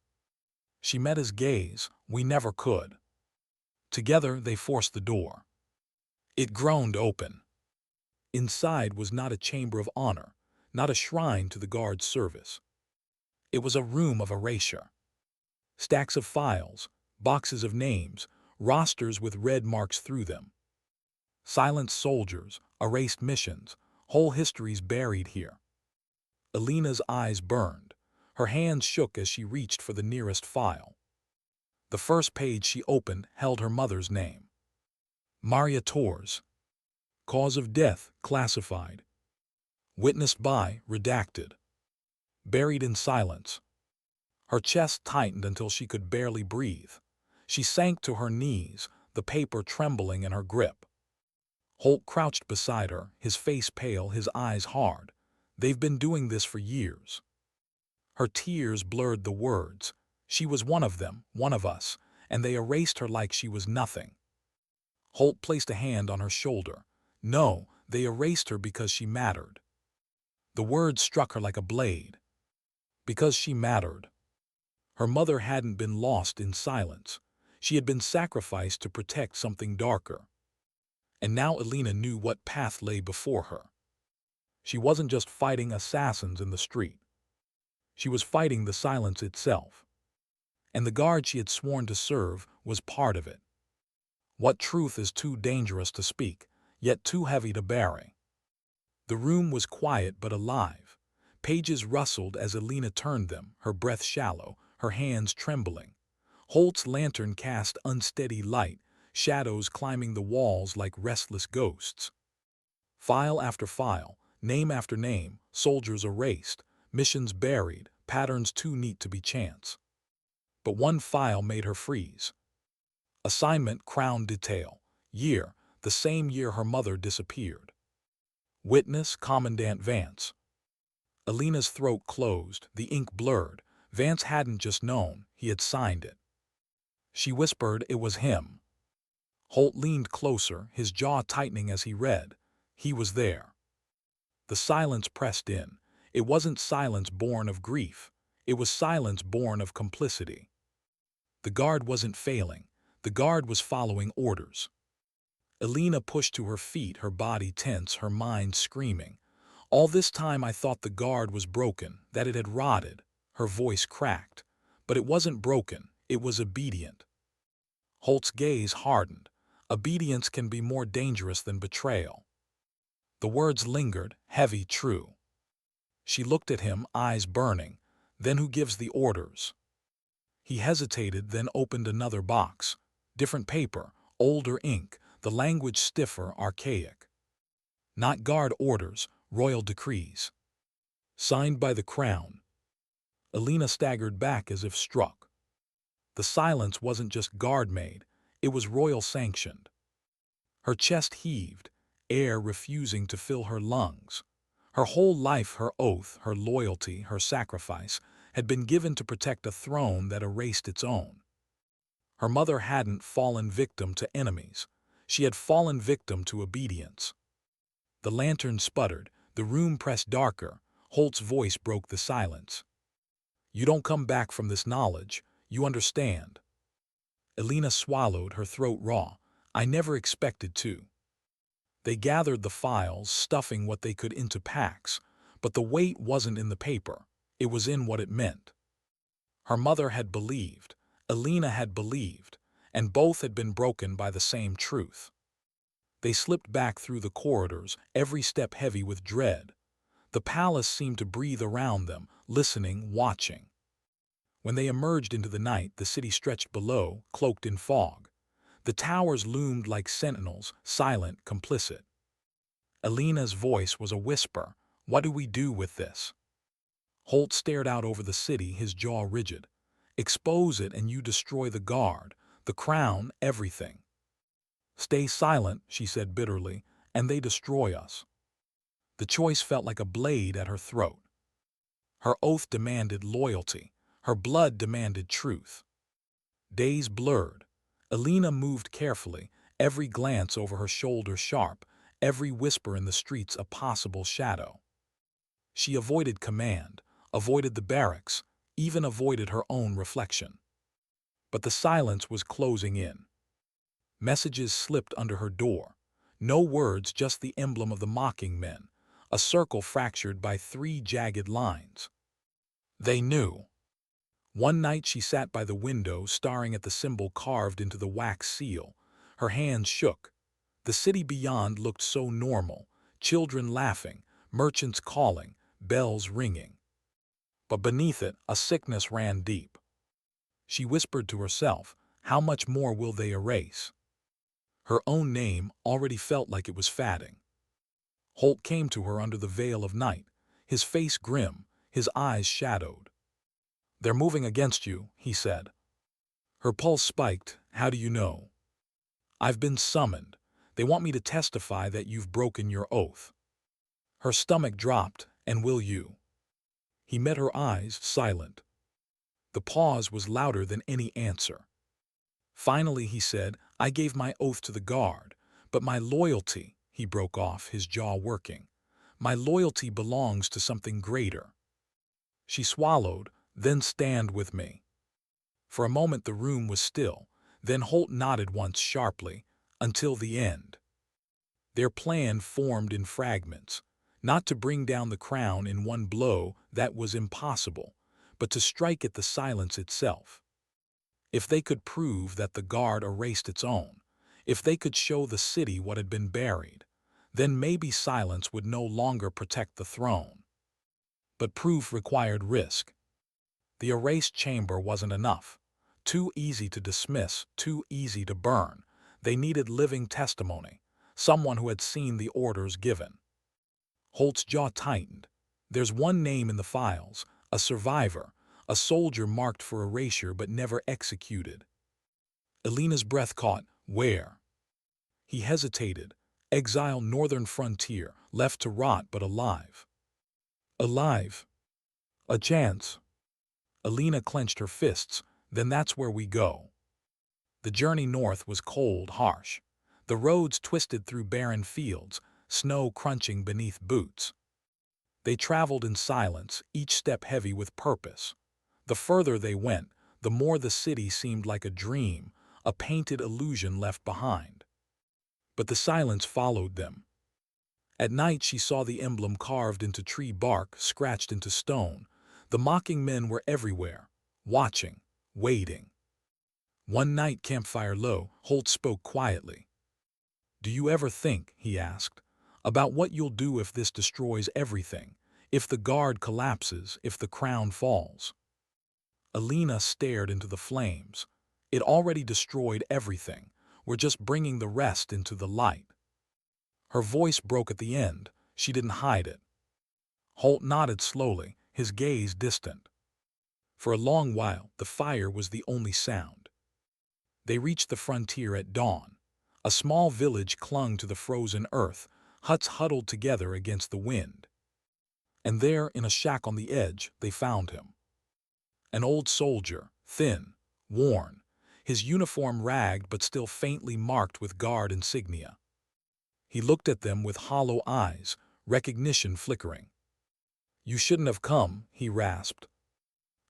She met his gaze. "We never could." Together, they forced the door. It groaned open. Inside was not a chamber of honor, not a shrine to the guard's service. It was a room of erasure. Stacks of files, boxes of names, rosters with red marks through them. Silent soldiers, erased missions, whole histories buried here. Elena's eyes burned. Her hands shook as she reached for the nearest file. The first page she opened held her mother's name. Maria Torres. Cause of death, classified. Witnessed by, redacted. Buried in silence. Her chest tightened until she could barely breathe. She sank to her knees, the paper trembling in her grip. Holt crouched beside her, his face pale, his eyes hard. "They've been doing this for years." Her tears blurred the words. She was one of them, one of us, and they erased her like she was nothing. Holt placed a hand on her shoulder. "No, they erased her because she mattered." The words struck her like a blade. Because she mattered. Her mother hadn't been lost in silence. She had been sacrificed to protect something darker. And now Elena knew what path lay before her. She wasn't just fighting assassins in the street. She was fighting the silence itself. And the guard she had sworn to serve was part of it. What truth is too dangerous to speak, yet too heavy to bury? The room was quiet but alive. Pages rustled as Elena turned them, her breath shallow, her hands trembling. Holt's lantern cast unsteady light, shadows climbing the walls like restless ghosts. File after file, name after name, soldiers erased, missions buried, patterns too neat to be chance. But one file made her freeze. Assignment crown detail. Year, the same year her mother disappeared. Witness Commandant Vance. Elena's throat closed, the ink blurred. Vance hadn't just known, he had signed it. She whispered it was him. Holt leaned closer, his jaw tightening as he read. He was there. The silence pressed in. It wasn't silence born of grief. It was silence born of complicity. The guard wasn't failing. The guard was following orders. Elena pushed to her feet, her body tense, her mind screaming. All this time I thought the guard was broken, that it had rotted. Her voice cracked. But it wasn't broken, it was obedient. Holt's gaze hardened. Obedience can be more dangerous than betrayal. The words lingered, heavy, true. She looked at him, eyes burning. Then who gives the orders? He hesitated, then opened another box. Different paper, older ink, the language stiffer, archaic. Not guard orders, royal decrees. Signed by the crown. Elena staggered back as if struck. The silence wasn't just guard-made, it was royal-sanctioned. Her chest heaved, air refusing to fill her lungs. Her whole life, her oath, her loyalty, her sacrifice, had been given to protect a throne that erased its own. Her mother hadn't fallen victim to enemies. She had fallen victim to obedience. The lantern sputtered, the room pressed darker. Holt's voice broke the silence. You don't come back from this knowledge, you understand. Elena swallowed, her throat raw. I never expected to. They gathered the files, stuffing what they could into packs, but the weight wasn't in the paper, it was in what it meant. Her mother had believed, Elena had believed, and both had been broken by the same truth. They slipped back through the corridors, every step heavy with dread. The palace seemed to breathe around them, listening, watching. When they emerged into the night, the city stretched below, cloaked in fog. The towers loomed like sentinels, silent, complicit. Elena's voice was a whisper. What do we do with this? Holt stared out over the city, his jaw rigid. Expose it and you destroy the guard, the crown, everything. Stay silent, she said bitterly, and they destroy us. The choice felt like a blade at her throat. Her oath demanded loyalty. Her blood demanded truth. Days blurred. Elena moved carefully, every glance over her shoulder sharp, every whisper in the streets a possible shadow. She avoided command, avoided the barracks, even avoided her own reflection. But the silence was closing in. Messages slipped under her door. No words, just the emblem of the mocking men, a circle fractured by 3 jagged lines. They knew. One night she sat by the window, staring at the symbol carved into the wax seal. Her hands shook. The city beyond looked so normal, children laughing, merchants calling, bells ringing. But beneath it, a sickness ran deep. She whispered to herself, how much more will they erase? Her own name already felt like it was fading. Holt came to her under the veil of night, his face grim, his eyes shadowed. They're moving against you, he said. Her pulse spiked. How do you know? I've been summoned. They want me to testify that you've broken your oath. Her stomach dropped. And will you? He met her eyes, silent. The pause was louder than any answer. Finally he said, I gave my oath to the guard, but my loyalty, he broke off, his jaw working. My loyalty belongs to something greater. She swallowed, then stand with me. For a moment the room was still, then Holt nodded once sharply, until the end. Their plan formed in fragments, not to bring down the crown in one blow, that was impossible, but to strike at the silence itself. If they could prove that the guard erased its own, if they could show the city what had been buried, then maybe silence would no longer protect the throne. But proof required risk. The erased chamber wasn't enough. Too easy to dismiss, too easy to burn. They needed living testimony, someone who had seen the orders given. Holt's jaw tightened. There's one name in the files, a survivor, a soldier marked for erasure but never executed. Elena's breath caught. Where? He hesitated. Exile, northern frontier, left to rot but alive. Alive. A chance. Elena clenched her fists. Then that's where we go. The journey north was cold, harsh. The roads twisted through barren fields, snow crunching beneath boots. They traveled in silence, each step heavy with purpose. The further they went, the more the city seemed like a dream, a painted illusion left behind. But the silence followed them. At night she saw the emblem carved into tree bark, scratched into stone. The mocking men were everywhere, watching, waiting. One night, campfire low, Holt spoke quietly. "Do you ever think," he asked, "about what you'll do if this destroys everything? If the guard collapses, if the crown falls?" Elena stared into the flames. "It already destroyed everything. We're just bringing the rest into the light." Her voice broke at the end. She didn't hide it. Holt nodded slowly, his gaze distant. For a long while, the fire was the only sound. They reached the frontier at dawn. A small village clung to the frozen earth, huts huddled together against the wind. And there, in a shack on the edge, they found him. An old soldier, thin, worn, his uniform ragged but still faintly marked with guard insignia. He looked at them with hollow eyes, recognition flickering. "You shouldn't have come," he rasped.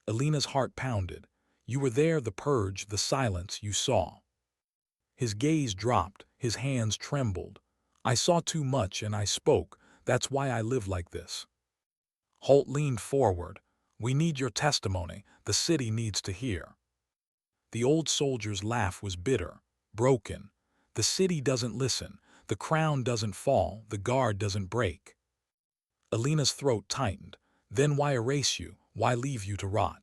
Elena's heart pounded. "You were there, the purge, the silence you saw." His gaze dropped, his hands trembled. "I saw too much and I spoke. That's why I live like this." Holt leaned forward. "We need your testimony. The city needs to hear." The old soldier's laugh was bitter, broken. "The city doesn't listen. The crown doesn't fall. The guard doesn't break." Elena's throat tightened. "Then why erase you? Why leave you to rot?"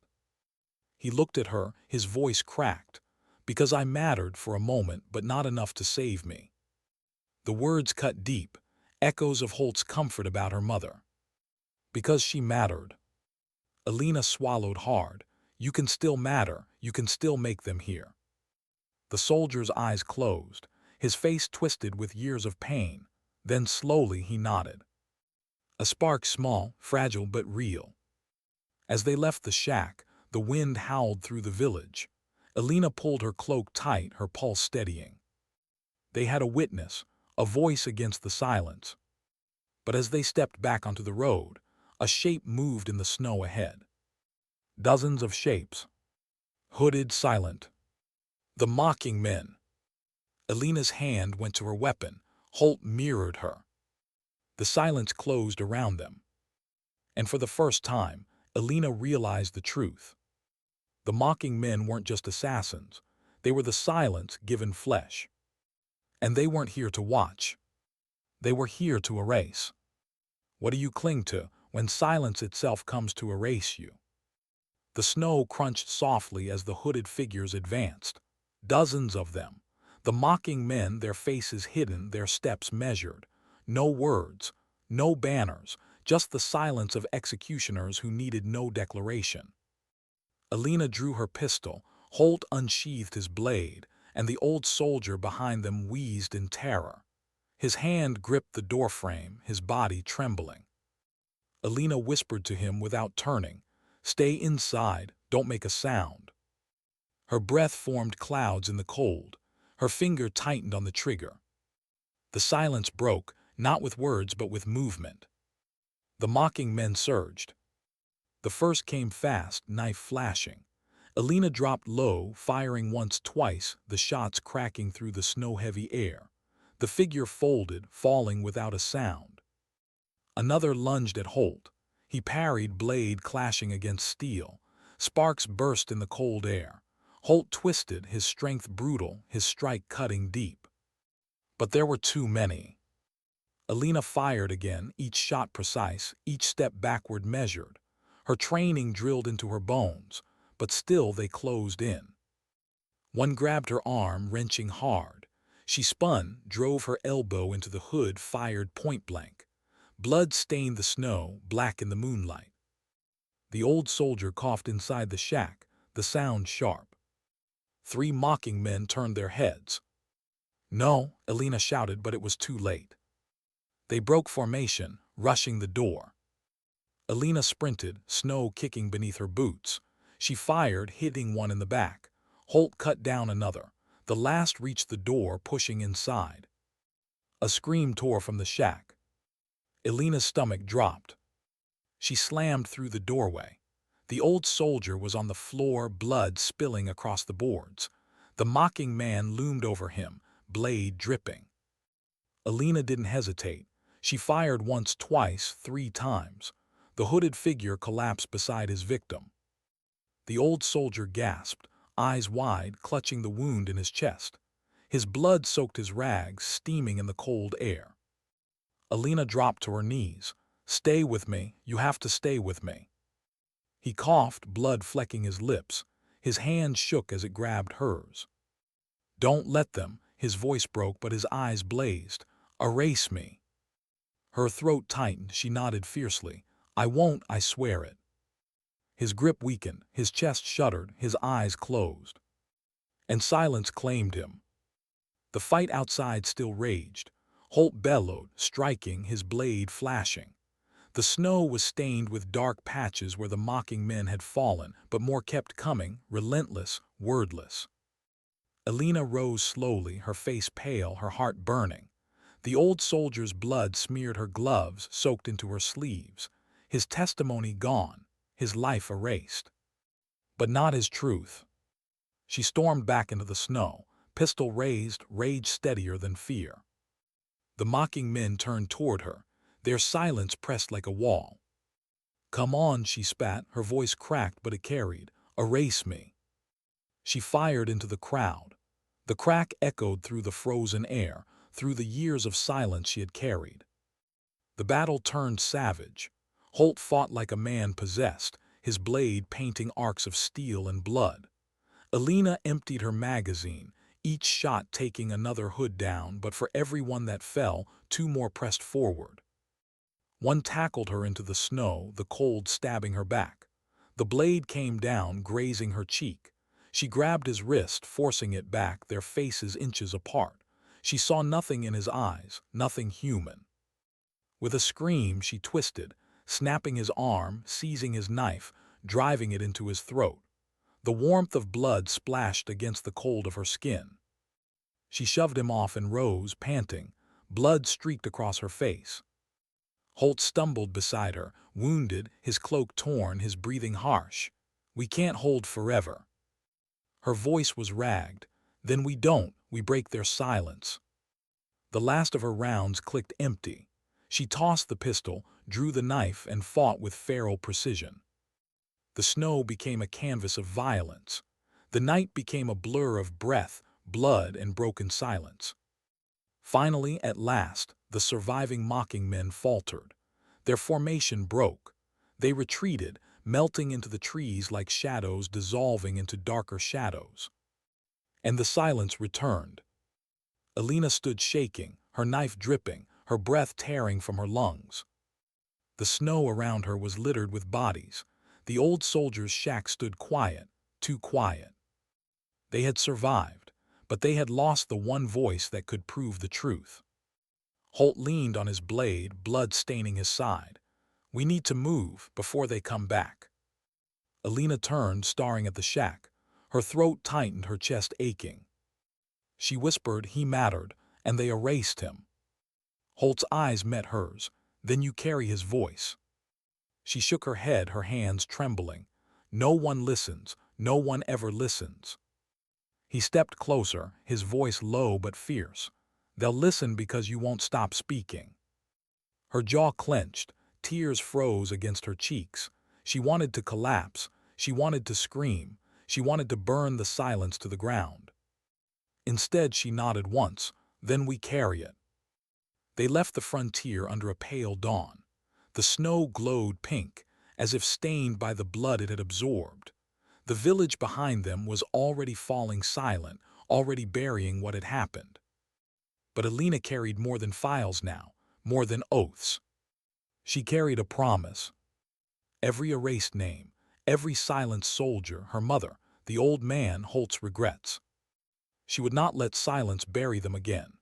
He looked at her, his voice cracked. "Because I mattered for a moment, but not enough to save me." The words cut deep, echoes of Holt's comfort about her mother. Because she mattered. Elena swallowed hard. "You can still matter. You can still make them hear." The soldier's eyes closed, his face twisted with years of pain. Then slowly he nodded. A spark, small, fragile but real. As they left the shack, the wind howled through the village. Elena pulled her cloak tight, her pulse steadying. They had a witness, a voice against the silence. But as they stepped back onto the road, a shape moved in the snow ahead. Dozens of shapes. Hooded, silent. The mocking men. Elena's hand went to her weapon. Holt mirrored her. The silence closed around them. And for the first time, Elena realized the truth. The mocking men weren't just assassins. They were the silence given flesh. And they weren't here to watch. They were here to erase. What do you cling to when silence itself comes to erase you? The snow crunched softly as the hooded figures advanced. Dozens of them. The mocking men, their faces hidden, their steps measured. No words, no banners, just the silence of executioners who needed no declaration. Elena drew her pistol, Holt unsheathed his blade, and the old soldier behind them wheezed in terror. His hand gripped the doorframe, his body trembling. Elena whispered to him without turning, "Stay inside, don't make a sound." Her breath formed clouds in the cold. Her finger tightened on the trigger. The silence broke, not with words but with movement. The mocking men surged. The first came fast, knife flashing. Elena dropped low, firing once, twice, the shots cracking through the snow-heavy air. The figure folded, falling without a sound. Another lunged at Holt. He parried, blade clashing against steel. Sparks burst in the cold air. Holt twisted, his strength brutal, his strike cutting deep. But there were too many. Elena fired again, each shot precise, each step backward measured. Her training drilled into her bones, but still they closed in. One grabbed her arm, wrenching hard. She spun, drove her elbow into the hood, fired point blank. Blood stained the snow, black in the moonlight. The old soldier coughed inside the shack, the sound sharp. 3 mocking men turned their heads. "No," Elena shouted, but it was too late. They broke formation, rushing the door. Elena sprinted, snow kicking beneath her boots. She fired, hitting one in the back. Holt cut down another. The last reached the door, pushing inside. A scream tore from the shack. Elena's stomach dropped. She slammed through the doorway. The old soldier was on the floor, blood spilling across the boards. The mocking man loomed over him, blade dripping. Elena didn't hesitate. She fired once, twice, 3 times. The hooded figure collapsed beside his victim. The old soldier gasped, eyes wide, clutching the wound in his chest. His blood soaked his rags, steaming in the cold air. Elena dropped to her knees. "Stay with me, you have to stay with me." He coughed, blood flecking his lips. His hand shook as it grabbed hers. "Don't let them," his voice broke but his eyes blazed. "Erase me." Her throat tightened, she nodded fiercely. "I won't, I swear it." His grip weakened, his chest shuddered, his eyes closed. And silence claimed him. The fight outside still raged. Holt bellowed, striking, his blade flashing. The snow was stained with dark patches where the mocking men had fallen, but more kept coming, relentless, wordless. Elena rose slowly, her face pale, her heart burning. The old soldier's blood smeared her gloves, soaked into her sleeves. His testimony gone, his life erased. But not his truth. She stormed back into the snow, pistol raised, rage steadier than fear. The mocking men turned toward her, their silence pressed like a wall. "Come on," she spat, her voice cracked but it carried. "Erase me." She fired into the crowd. The crack echoed through the frozen air, through the years of silence she had carried. The battle turned savage. Holt fought like a man possessed, his blade painting arcs of steel and blood. Elena emptied her magazine, each shot taking another hood down, but for every one that fell, 2 more pressed forward. One tackled her into the snow, the cold stabbing her back. The blade came down, grazing her cheek. She grabbed his wrist, forcing it back, their faces inches apart. She saw nothing in his eyes, nothing human. With a scream, she twisted, snapping his arm, seizing his knife, driving it into his throat. The warmth of blood splashed against the cold of her skin. She shoved him off and rose, panting. Blood streaked across her face. Holt stumbled beside her, wounded, his cloak torn, his breathing harsh. "We can't hold forever." Her voice was ragged. "Then we don't, we break their silence." The last of her rounds clicked empty. She tossed the pistol, drew the knife, and fought with feral precision. The snow became a canvas of violence. The night became a blur of breath, blood, and broken silence. Finally, at last, the surviving mocking men faltered. Their formation broke. They retreated, melting into the trees like shadows dissolving into darker shadows. And the silence returned. Elena stood shaking, her knife dripping, her breath tearing from her lungs. The snow around her was littered with bodies. The old soldier's shack stood quiet, too quiet. They had survived, but they had lost the one voice that could prove the truth. Holt leaned on his blade, blood staining his side. "We need to move before they come back." Elena turned, staring at the shack. Her throat tightened, her chest aching. She whispered, "He mattered," and they erased him. Holt's eyes met hers. "Then you carry his voice." She shook her head, her hands trembling. "No one listens. No one ever listens." He stepped closer, his voice low but fierce. "They'll listen because you won't stop speaking." Her jaw clenched, tears froze against her cheeks. She wanted to collapse, she wanted to scream, she wanted to burn the silence to the ground. Instead, she nodded once, "Then we carry it." They left the frontier under a pale dawn. The snow glowed pink, as if stained by the blood it had absorbed. The village behind them was already falling silent, already burying what had happened. But Elena carried more than files now, more than oaths. She carried a promise. Every erased name, every silenced soldier, her mother, the old man Holt's regrets. She would not let silence bury them again.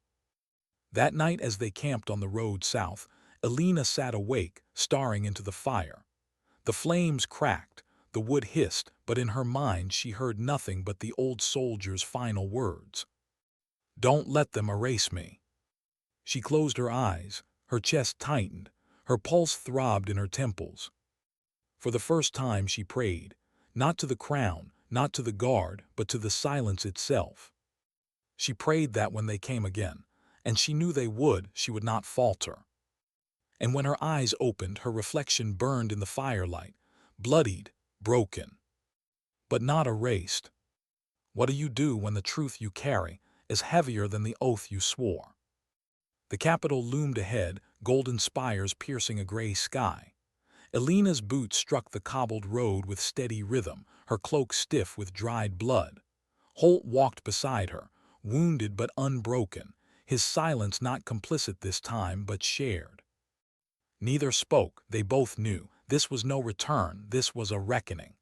That night as they camped on the road south, Elena sat awake, staring into the fire. The flames cracked, the wood hissed, but in her mind she heard nothing but the old soldier's final words. "Don't let them erase me." She closed her eyes, her chest tightened, her pulse throbbed in her temples. For the first time she prayed, not to the crown, not to the guard, but to the silence itself. She prayed that when they came again, and she knew they would, she would not falter. And when her eyes opened, her reflection burned in the firelight, bloodied, broken, but not erased. What do you do when the truth you carry is heavier than the oath you swore? The capital loomed ahead, golden spires piercing a gray sky. Elena's boots struck the cobbled road with steady rhythm, her cloak stiff with dried blood. Holt walked beside her, wounded but unbroken, his silence not complicit this time but shared. Neither spoke, they both knew. This was no return, this was a reckoning.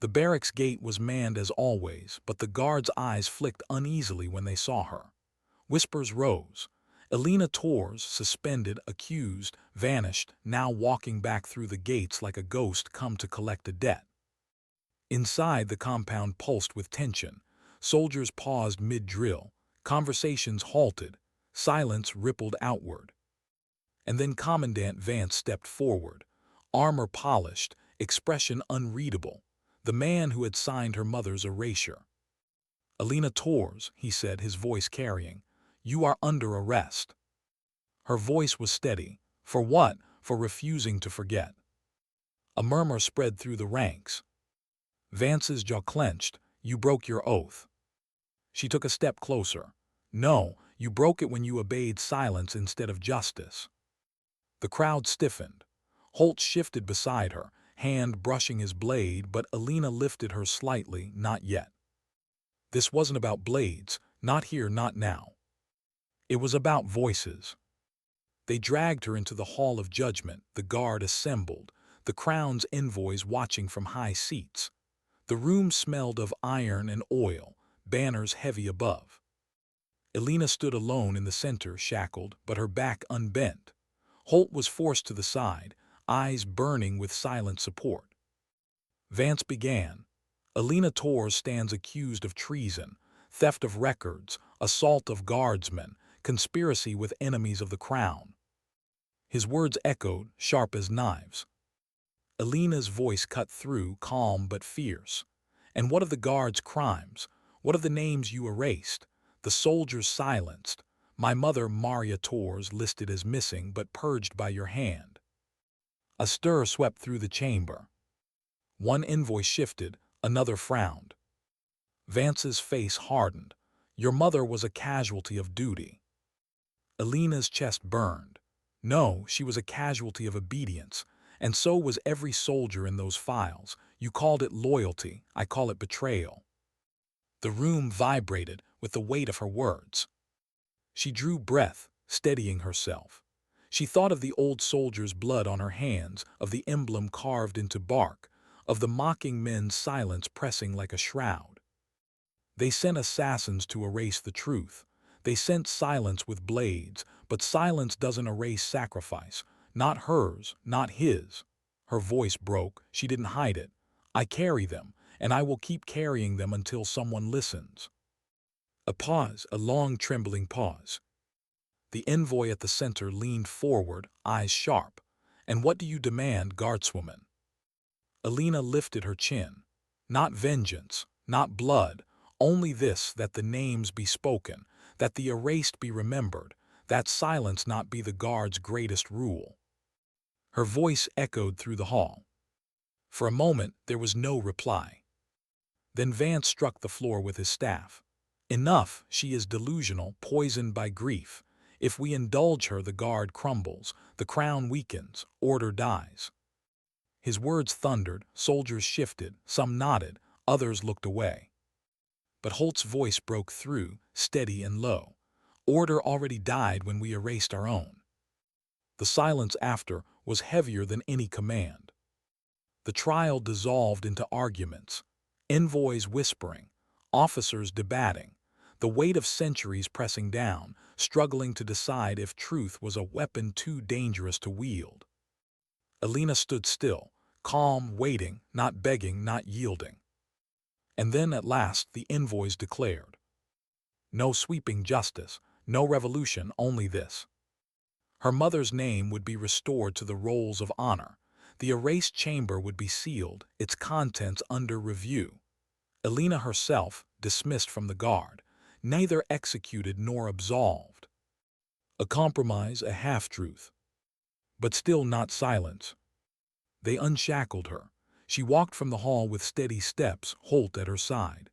The barracks gate was manned as always, but the guards' eyes flicked uneasily when they saw her. Whispers rose. Elena Torres, suspended, accused, vanished, now walking back through the gates like a ghost come to collect a debt. Inside, the compound pulsed with tension. Soldiers paused mid-drill. Conversations halted. Silence rippled outward. And then Commandant Vance stepped forward, armor polished, expression unreadable, the man who had signed her mother's erasure. "Elena Torres," he said, his voice carrying, "you are under arrest." Her voice was steady. For what? For refusing to forget. A murmur spread through the ranks. Vance's jaw clenched. "You broke your oath." She took a step closer. "No, you broke it when you obeyed silence instead of justice." The crowd stiffened. Holt shifted beside her, hand brushing his blade, but Elena lifted her slightly, "Not yet." This wasn't about blades, not here, not now. It was about voices. They dragged her into the hall of judgment, the guard assembled, the crown's envoys watching from high seats. The room smelled of iron and oil, banners heavy above. Elena stood alone in the center, shackled, but her back unbent. Holt was forced to the side, eyes burning with silent support. Vance began. "Elena Torres stands accused of treason, theft of records, assault of guardsmen, conspiracy with enemies of the crown." His words echoed, sharp as knives. Elena's voice cut through, calm but fierce. "And what of the guards' crimes? What of the names you erased? The soldiers silenced? My mother, Maria Torres, listed as missing but purged by your hand." A stir swept through the chamber. One envoy shifted, another frowned. Vance's face hardened. "Your mother was a casualty of duty." Elena's chest burned. "No, she was a casualty of obedience, and so was every soldier in those files. You called it loyalty, I call it betrayal." The room vibrated with the weight of her words. She drew breath, steadying herself. She thought of the old soldier's blood on her hands, of the emblem carved into bark, of the mocking men's silence pressing like a shroud. They sent assassins to erase the truth. They sent silence with blades, but silence doesn't erase sacrifice. Not hers, not his. Her voice broke. She didn't hide it. "I carry them, and I will keep carrying them until someone listens." A pause, a long trembling pause. The envoy at the center leaned forward, eyes sharp. "And what do you demand, guardswoman?" Elena lifted her chin. "Not vengeance, not blood, only this, that the names be spoken, that the erased be remembered, that silence not be the guard's greatest rule." Her voice echoed through the hall. For a moment there was no reply. Then Vance struck the floor with his staff. "Enough, she is delusional, poisoned by grief. If we indulge her, the guard crumbles, the crown weakens, order dies." His words thundered, soldiers shifted, some nodded, others looked away. But Holt's voice broke through, steady and low. Order already died when we erased our own. The silence after was heavier than any command. The trial dissolved into arguments, envoys whispering, officers debating, the weight of centuries pressing down, struggling to decide if truth was a weapon too dangerous to wield. Elena stood still, calm, waiting, not begging, not yielding. And then at last the envoys declared. No sweeping justice, no revolution, only this. Her mother's name would be restored to the rolls of honor. The erased chamber would be sealed, its contents under review. Elena herself, dismissed from the guard, neither executed nor absolved. A compromise, a half-truth. But still not silence. They unshackled her. She walked from the hall with steady steps, Holt at her side.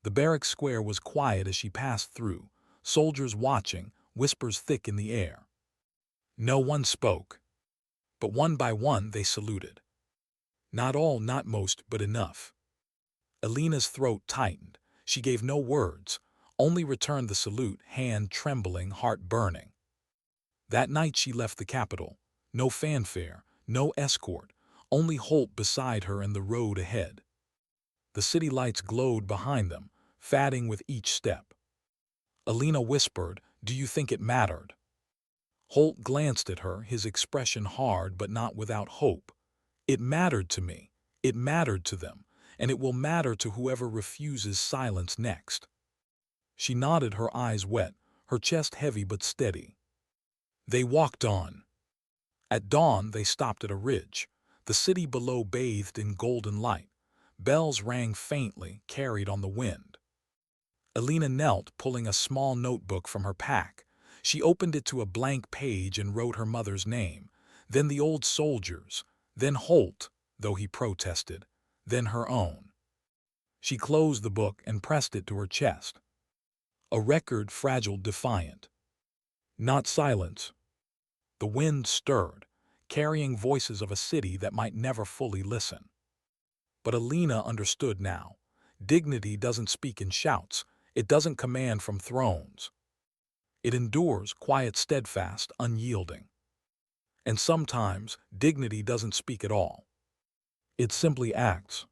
The barrack square was quiet as she passed through, soldiers watching, whispers thick in the air. No one spoke, but one by one they saluted. Not all, not most, but enough. Elena's throat tightened. She gave no words, only returned the salute, hand trembling, heart burning. That night she left the capital. No fanfare, no escort, only Holt beside her and the road ahead. The city lights glowed behind them, fading with each step. Elena whispered, "Do you think it mattered?" Holt glanced at her, his expression hard but not without hope. "It mattered to me. It mattered to them. And it will matter to whoever refuses silence next." She nodded, her eyes wet, her chest heavy but steady. They walked on. At dawn they stopped at a ridge. The city below bathed in golden light. Bells rang faintly, carried on the wind. Elena knelt, pulling a small notebook from her pack. She opened it to a blank page and wrote her mother's name, then the old soldier's, then Holt, though he protested, then her own. She closed the book and pressed it to her chest. A record, fragile, defiant. Not silence. The wind stirred, carrying voices of a city that might never fully listen. But Elena understood now. Dignity doesn't speak in shouts. It doesn't command from thrones. It endures, quiet, steadfast, unyielding. And sometimes dignity doesn't speak at all. It simply acts.